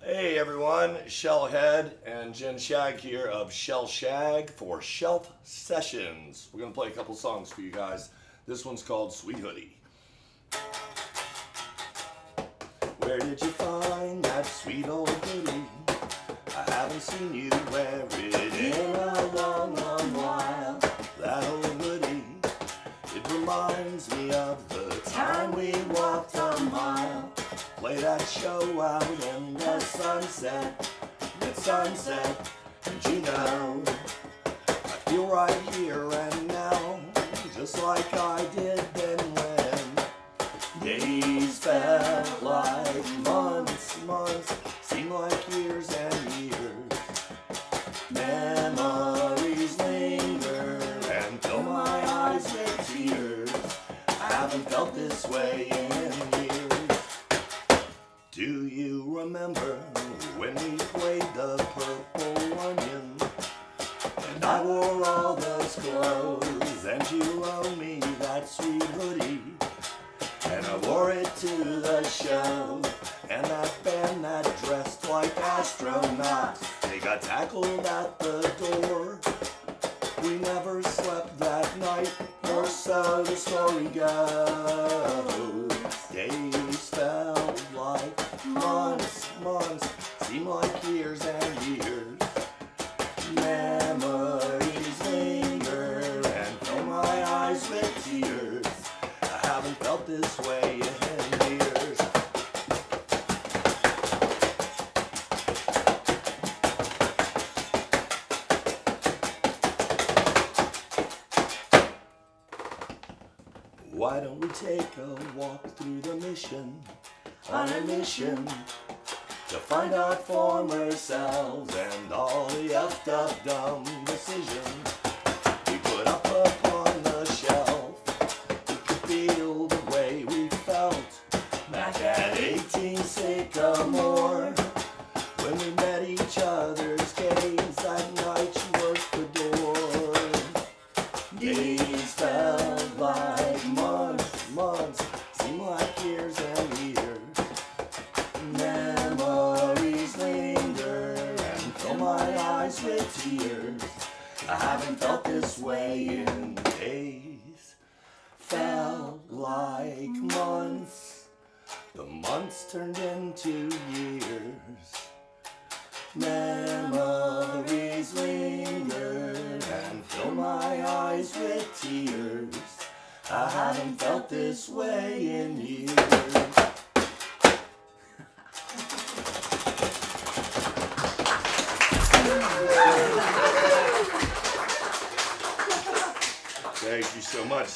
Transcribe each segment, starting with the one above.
Hey everyone, Shellhead and Jen Shag here of Shellshag for Shelf Sessions. We're going to play a couple songs for you guys. This one's called Sweet Hoodie. Where did you find that sweet old hoodie? I haven't seen you wear it in a long, long while. That old hoodie, it reminds me of the time we walked a mile. Play that show out in the sunset, and you know, I feel right here and now, just like I did then when days felt like months, seem like years and years. Memories linger and fill my eyes with tears. I haven't felt this way in years. Do you remember when we played the purple onion? And I wore all those clothes, and you loaned me that sweet hoodie. And I wore it to the show, and that band that dressed like astronauts, they got tackled at the door. We never slept that night, or so the story goes. Days felt like months, seem like years and years. Memories linger and fill my eyes with tears. I haven't felt this way in years. Why don't we take a walk through the mission, on a mission to find our former selves and all the effed up dumb decisions we put up upon the shelf. We could feel the way we felt back at 18 Sycamore, when we met each other's gaze that night you worked the door. Days felt like months, seem like years and years. Memories linger and fill my eyes with tears. I haven't felt this way in days. Felt like months, the months turned into years. Memories linger and fill my eyes with tears. I haven't felt this way in years. Thank you so much.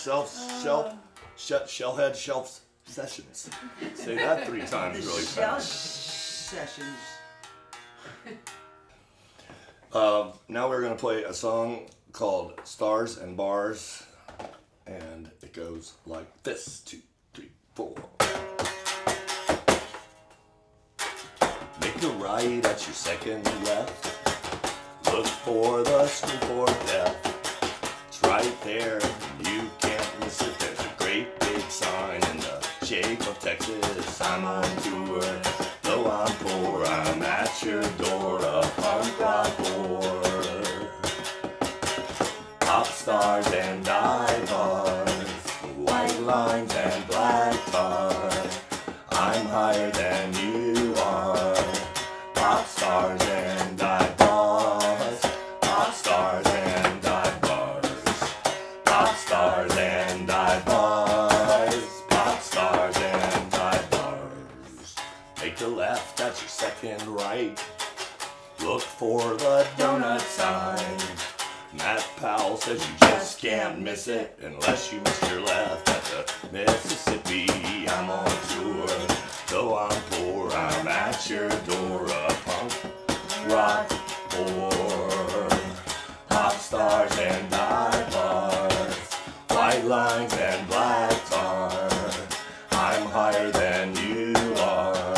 Shellhead Shelf Sessions. Say that 3 times really fast. Sessions. Now we're going to play a song called Stars and Bars, and it goes like this. 2, 3, 4. Make a right at your second left. Look for the school for death. It's right there, you can't miss it. There's a great big sign in the shape of Texas. I'm on tour, though I'm poor, I'm at your door, a punk rock whore. Pop stars and dive bars, white lines and black tar. I'm higher than you are. Pop stars and dive bars, pop stars and dive bars, pop stars and dive bars, pop stars and dive bars. Take a left at your second right. Look for the donut sign. Matt Powell says you just can't miss it unless you miss your left at the Mississippi. I'm on tour, though I'm poor, I'm at your door, a punk rock whore. Pop stars and dive bars, white lines and black tar. I'm higher than you are.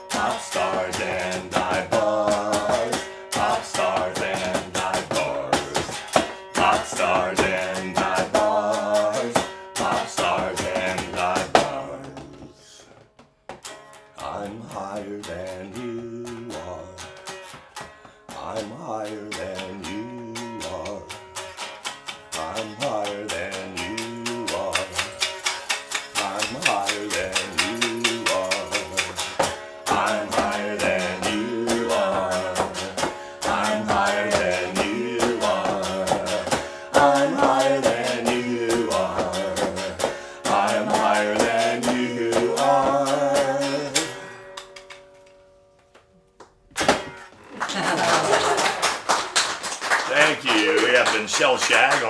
Pop stars and dive bars, pop stars and dive bars, pop stars and dive bars, pop stars and dive bars. I'm higher than you.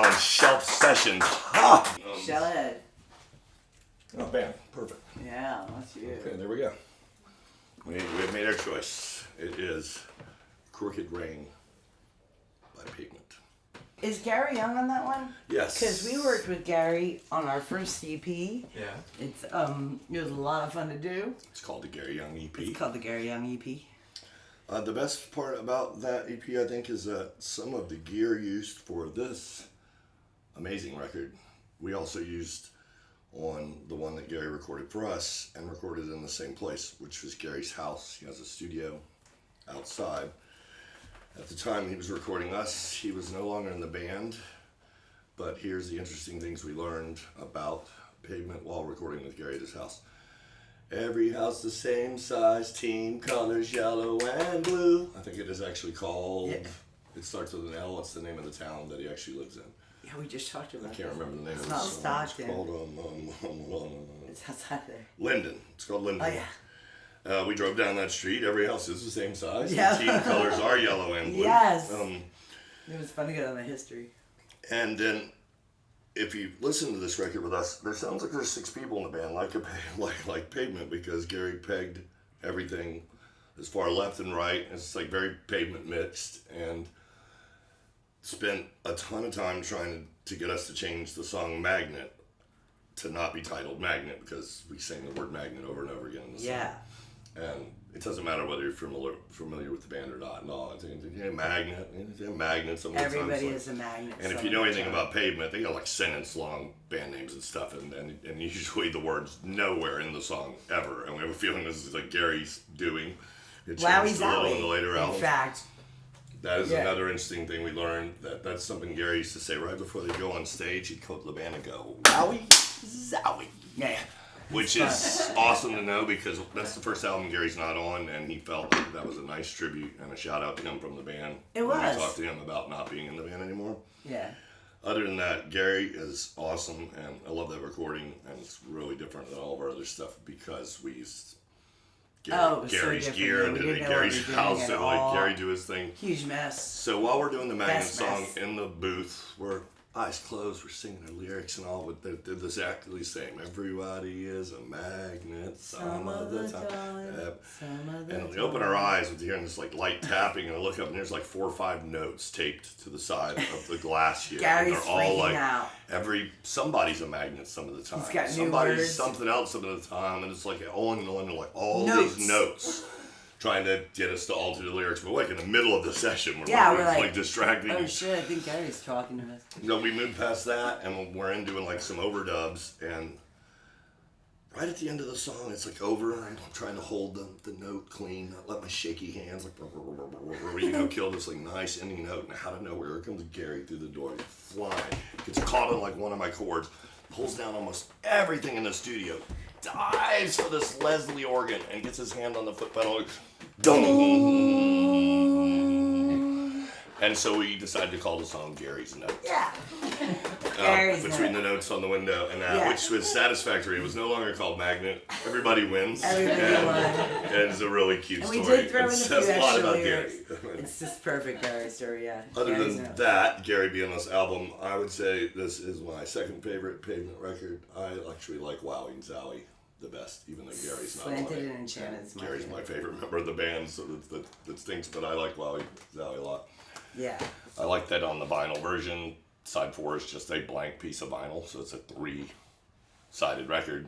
on Shelf Sessions. Ha! Shellhead. Oh, bam. Perfect. Yeah, that's you. Okay, there we go. We've made our choice. It is Crooked Rain by Pavement. Is Gary Young on that one? Yes. Because we worked with Gary on our first EP. Yeah. It was a lot of fun to do. It's called the Gary Young EP. It's called the Gary Young EP. The best part about that EP, I think, is that some of the gear used for this amazing record, we also used on the one that Gary recorded for us and recorded in the same place, which was Gary's house. He has a studio outside. At the time he was recording us, he was no longer in the band, but here's the interesting things we learned about Pavement while recording with Gary at his house. Every house the same size, team colors yellow and blue. I think it is actually called, It starts with an L. What's the name of the town that he actually lives in? Yeah, we just talked about I can't remember the name of It's the not song. Stockton. It's called, It's outside there. Linden. It's called Linden. Oh, yeah. We drove down that street. Every house is the same size. Yeah. The team colors are yellow and blue. Yes. It was fun to get on the history. And then, if you listen to this record with us, there sounds like there's 6 people in the band, like Pavement, because Gary pegged everything as far left and right. It's like very Pavement mixed, and spent a ton of time trying to get us to change the song Magnet to not be titled Magnet, because we sang the word magnet over and over again in the song. Yeah. And it doesn't matter whether you're familiar with the band or not. No, I think Magnet, Magnet. Everybody is a magnet. And if you know anything about Pavement, they got like sentence-long band names and stuff, and usually the words nowhere in the song ever. And we have a feeling this is like Gary's doing. It changed a little in the later albums. In fact. That is another interesting thing we learned. That's something Gary used to say right before they go on stage. He'd quote the band and go, "Wowie, zowie." Yeah. Which is awesome to know, because that's the first album Gary's not on, and he felt like that was a nice tribute and a shout out to him from the band. It was. When we talked to him about not being in the band anymore. Yeah. Other than that, Gary is awesome, and I love that recording, and it's really different than all of our other stuff because we used Gary's gear and did it at Gary's house, so like Gary do his thing. Huge mess. So while we're doing the Magnet song mess. in the booth, we're eyes closed, we're singing the lyrics and all, but they're exactly the same. Everybody is a magnet some of the time. And we open our eyes with hearing this like light tapping, and I look up and there's like 4 or 5 notes taped to the side of the glass here. Gary's and they're all freaking like out. Somebody's a magnet some of the time. He's got new Somebody's words. something else some of the time, and it's like on and on, and like all Notes. these notes. Trying to get us to alter the lyrics, but like in the middle of the session, we're like distracting. Oh shit! I think Gary's talking to us. No, we moved past that, and we're in doing like some overdubs, and right at the end of the song, it's like over, and I'm trying to hold the note clean, not let my shaky hands like kill this like nice ending note, and out of nowhere, here comes Gary through the door, flying, gets caught on like one of my chords, pulls down almost everything in the studio, dives for this Leslie organ, and gets his hand on the foot pedal. And so we decided to call the song Gary's Notes. Yeah. Between the notes on the window and that, which was satisfactory. It was no longer called Magnet. Everybody wins. Everybody won. And it's a really cute And story. we did throw in a It few says a lot extra about lyrics. Gary. It's just perfect Gary story, yeah. Other Gary's than Notes. that, Gary being on this album, I would say this is my second favorite Pavement record. I actually like Wowie Zowie the best, even though Gary's not on Slanted it. and Enchanted is my Gary's favorite. my favorite member of the band, so that stinks, but I like Wowie Zowie a lot. Yeah. I like that on the vinyl version. Side 4 is just a blank piece of vinyl, so it's a 3-sided record.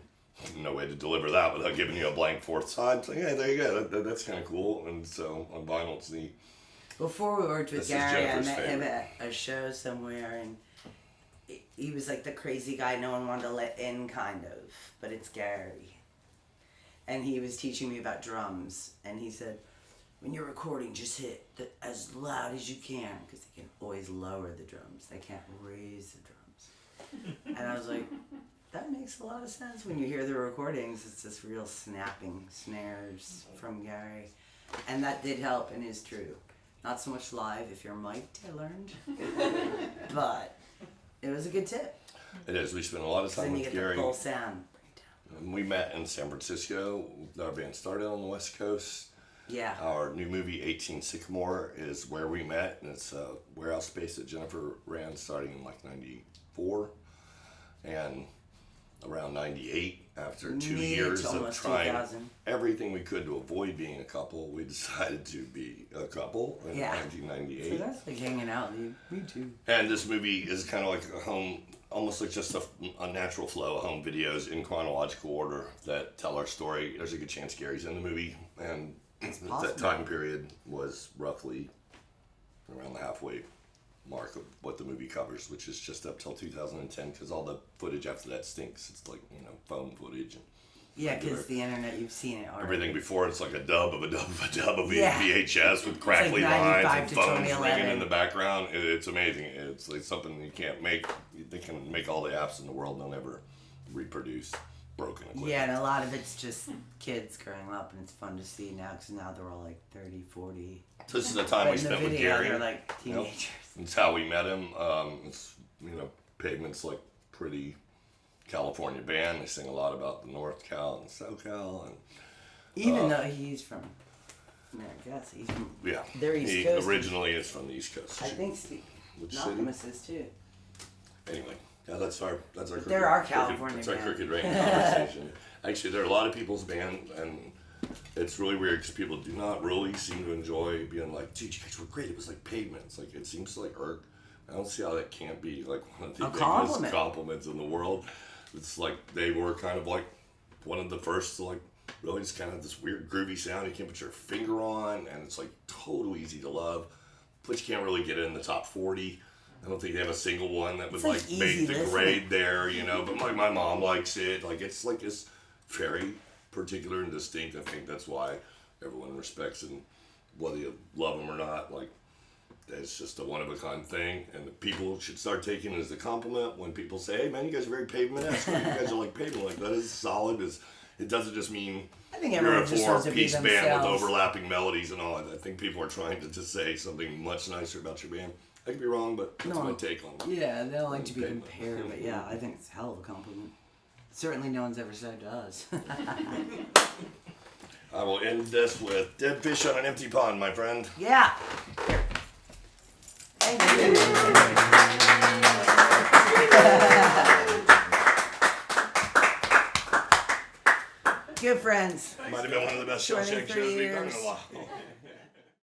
No way to deliver that without giving you a blank 4th side. So yeah, there you go. That's kind of cool. And so on vinyl, it's neat. Before we worked with This is Gary, I Jennifer's met him favorite. at a show somewhere, and he was like the crazy guy no one wanted to let in, kind of. But it's Gary. And he was teaching me about drums, and he said, when you're recording, just hit as loud as you can, because they can always lower the drums. They can't raise the drums. And I was like, that makes a lot of sense. When you hear the recordings, it's this real snapping snares from Gary. And that did help and is true. Not so much live if you're mic'd, I learned. But it was a good tip. It is. We spent a lot of time Then you with get Gary. the full sound. We met in San Francisco. Our band started on the West Coast. Yeah. Our new movie, 18 Sycamore, is where we met, and it's a warehouse space that Jennifer ran starting in like 94 and around 98. After 2 years of trying 2000. everything we could to avoid being a couple, we decided to be a couple in 1998. So that's like hanging out with you. Me too. And this movie is kind of like a home, almost like just a natural flow of home videos in chronological order that tell our story. There's a good chance Gary's in the movie, and that time period was roughly around the halfway mark of what the movie covers, which is just up till 2010, because all the footage after that stinks. It's like, phone footage. And yeah, because the internet, you've seen it already. Everything before, it's like a dub of a dub of a dub of VHS with crackly lines and phones ringing in the background. It's amazing. It's like something you can't make. They can make all the apps in the world, and they'll never reproduce broken equipment. Yeah, and a lot of it's just kids growing up, and it's fun to see now, because now they're all like 30, 40. So this is the time we spent with Gary. They're like teenagers. It's how we met him. It's, Pavement's like pretty California band. They sing a lot about the North Cal and SoCal, and even though he's from, I guess he's from. Yeah, they're East he Coast. Originally is from the East Coast. I think Which Optimus is too. Anyway, yeah, that's our They're our California That's our band. Crooked Rain conversation. Actually, there are a lot of people's band, and it's really weird because people do not really seem to enjoy being like, dude, you guys were great. It was like Pavement. It's like, it seems like irk. I don't see how that can't be like one of the biggest compliments in the world. It's like they were kind of like one of the first to like really just kind of this weird groovy sound you can't put your finger on, and it's like totally easy to love, but you can't really get it in the top 40. I don't think they have a single one that would like make the grade there, but like my mom likes it. Like it's very particular and distinct. I think that's why everyone respects it, and whether you love them or not, like it's just a one-of-a-kind thing, and the people should start taking it as a compliment when people say, hey man, you guys are very Pavement-esque. You guys are like Pavement. Like that is solid. It doesn't just mean you're a four-piece band with overlapping melodies and all. I think people are trying to just say something much nicer about your band. I could be wrong, but that's my take on it. Yeah, they don't like to be compared, but yeah, I think it's a hell of a compliment. Certainly no one's ever said to us. I will end this with dead fish on an empty pond, my friend. Yeah. Thank you. Good friends. Might have been one of the best Shellshag shows we've done in a while.